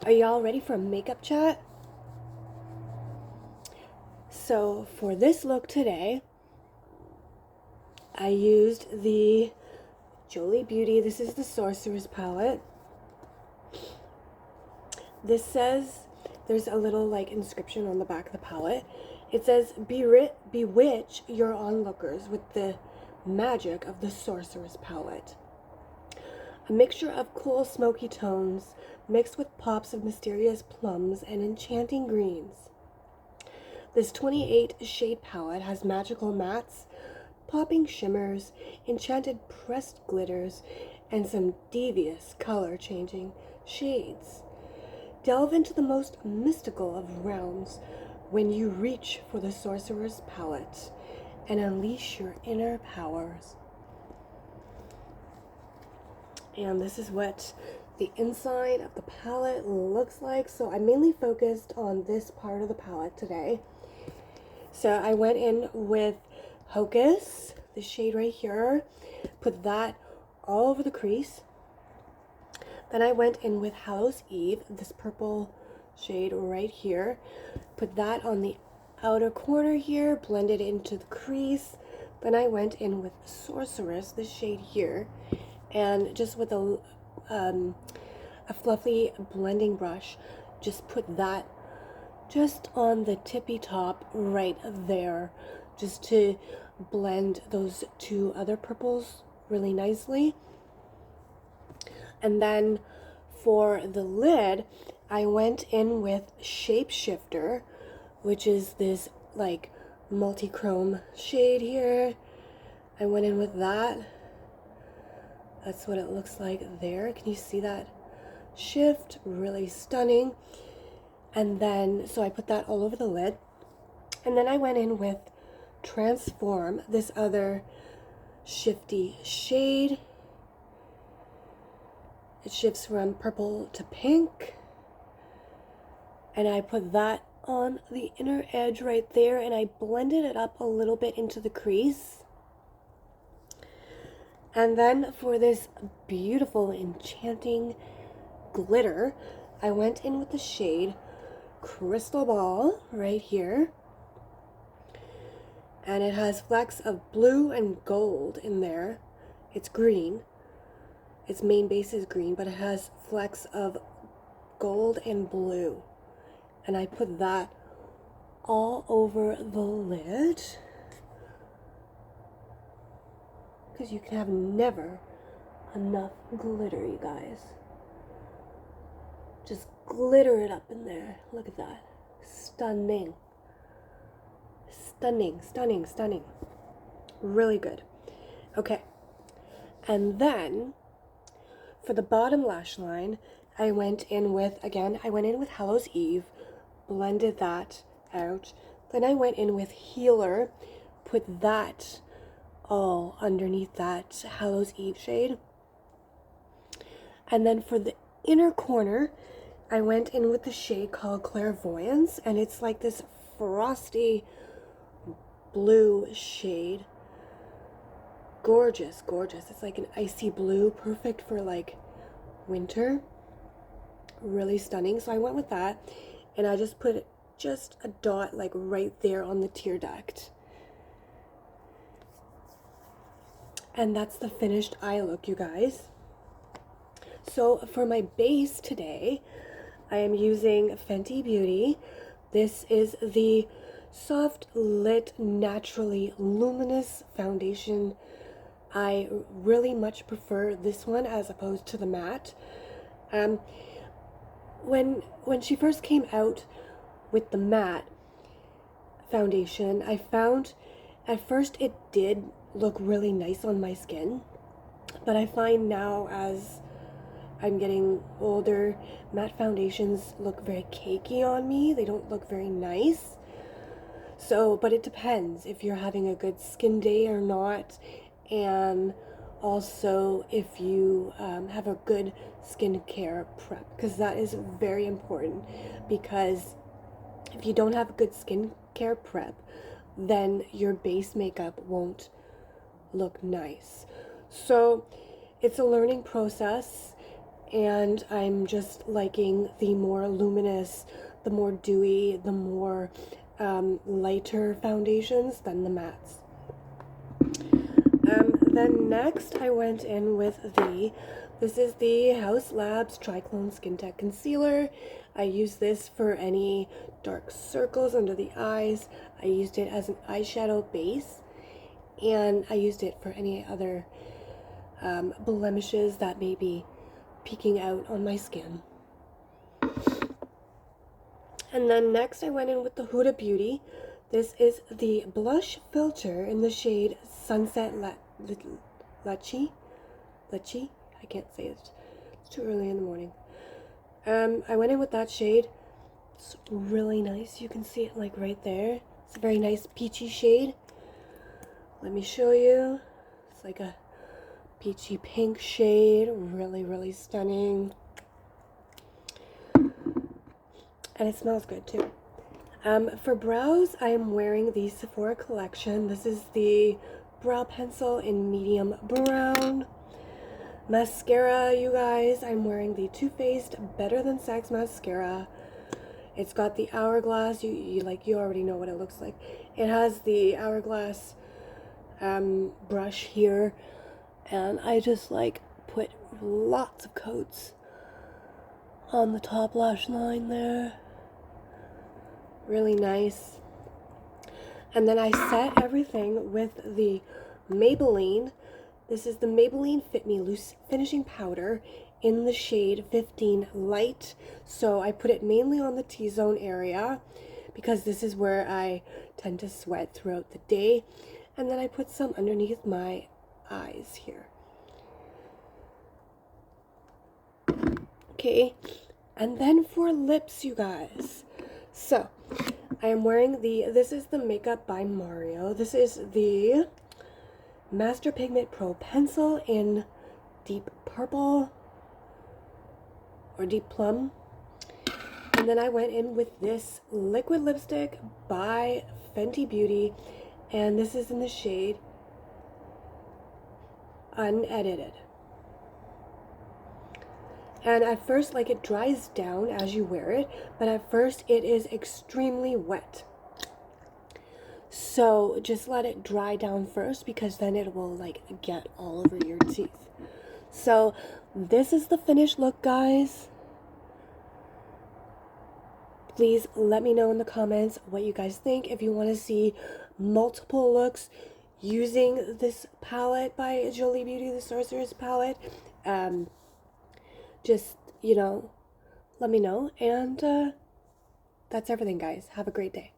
Are y'all ready for a makeup chat? So for this look today, I used the Jolie Beauty. This is the Sorceress Palette. This says, there's a little like inscription on the back of the palette. It says, bewitch your onlookers with the magic of the Sorceress Palette. A mixture of cool smoky tones mixed with pops of mysterious plums and enchanting greens. This 28 shade palette has magical mattes, popping shimmers, enchanted pressed glitters, and some devious color changing shades. Delve into the most mystical of realms when you reach for the Sorcerer's Palette and unleash your inner powers. And this is what the inside of the palette looks like. So I mainly focused on this part of the palette today. So I went in with Hocus, the shade right here, put that all over the crease. Then I went in with Hallows Eve, this purple shade right here, put that on the outer corner here, blended into the crease. Then I went in with Sorceress, this shade here, and just with a fluffy blending brush, just put that just on the tippy top right there, just to blend those two other purples really nicely. And then for the lid, I went in with Shapeshifter, which is this like multi-chrome shade here. I went in with that. That's what it looks like there. Can you see that shift? Really stunning. And then, so I put that all over the lid. And then I went in with Transform, this other shifty shade. It shifts from purple to pink. And I put that on the inner edge right there, and I blended it up a little bit into the crease. And then for this beautiful, enchanting glitter, I went in with the shade Crystal Ball right here. And it has flecks of blue and gold in there. It's green. Its main base is green, but it has flecks of gold and blue. And I put that all over the lid, because you can have never enough glitter, you guys. Just glitter it up in there. Look at that. Stunning. Stunning, stunning, stunning. Really good. Okay. And then for the bottom lash line, I went in with Hallows Eve, blended that out. Then I went in with Healer, put that all underneath that Hallows Eve shade. And then for the inner corner, I went in with the shade called Clairvoyance, and it's like this frosty blue shade. Gorgeous, gorgeous. It's like an icy blue, perfect for like winter. Really stunning. So I went with that, and I just put just a dot like right there on the tear duct. And that's the finished eye look, you guys. So for my base today, I am using Fenty Beauty. This is the Soft Lit Naturally Luminous Foundation. I really much prefer this one as opposed to the matte. When she first came out with the matte foundation, I found at first it did look really nice on my skin, but I find now as I'm getting older, matte foundations look very cakey on me. They don't look very nice. So, but it depends if you're having a good skin day or not, and also if you have a good skincare prep, because that is very important. Because if you don't have a good skincare prep, then your base makeup won't look nice. So it's a learning process, and I'm just liking the more luminous, the more dewy, the more lighter foundations than the mattes. Then next I went in with this is the House Labs Triclone Skin Tech Concealer. I use this for any dark circles under the eyes. I used it as an eyeshadow base, and I used it for any other blemishes that may be peeking out on my skin. And then next I went in with the Huda Beauty. This is the blush filter in the shade Sunset Lachi. I can't say it. It's too early in the morning. I went in with that shade. It's really nice. You can see it like right there. It's a very nice peachy shade. Let me show you. It's like a peachy pink shade. Really, really stunning. And it smells good too. For brows, I am wearing the Sephora collection. This is the brow pencil in medium brown. Mascara, you guys, I'm wearing the Too Faced Better Than Sex mascara. It's got the hourglass. You already know what it looks like. It has the hourglass brush here, and I just put lots of coats on the top lash line there. Really nice. And then I set everything with the Maybelline. This is the Maybelline Fit Me Loose Finishing Powder in the shade 15 Light. So I put it mainly on the T-zone area because this is where I tend to sweat throughout the day. And then I put some underneath my eyes here. Okay, and then for lips, you guys. So I am wearing this is the Makeup by Mario. This is the Master Pigment Pro Pencil in Deep Purple or Deep Plum. And then I went in with this liquid lipstick by Fenty Beauty, and this is in the shade Unedited. And at first, it dries down as you wear it, but at first it is extremely wet. So just let it dry down first, because then it will get all over your teeth. So this is the finished look, guys. Please let me know in the comments what you guys think. If you want to see multiple looks using this palette by Jolie Beauty, the Sorceress Palette, just, let me know. And that's everything, guys. Have a great day.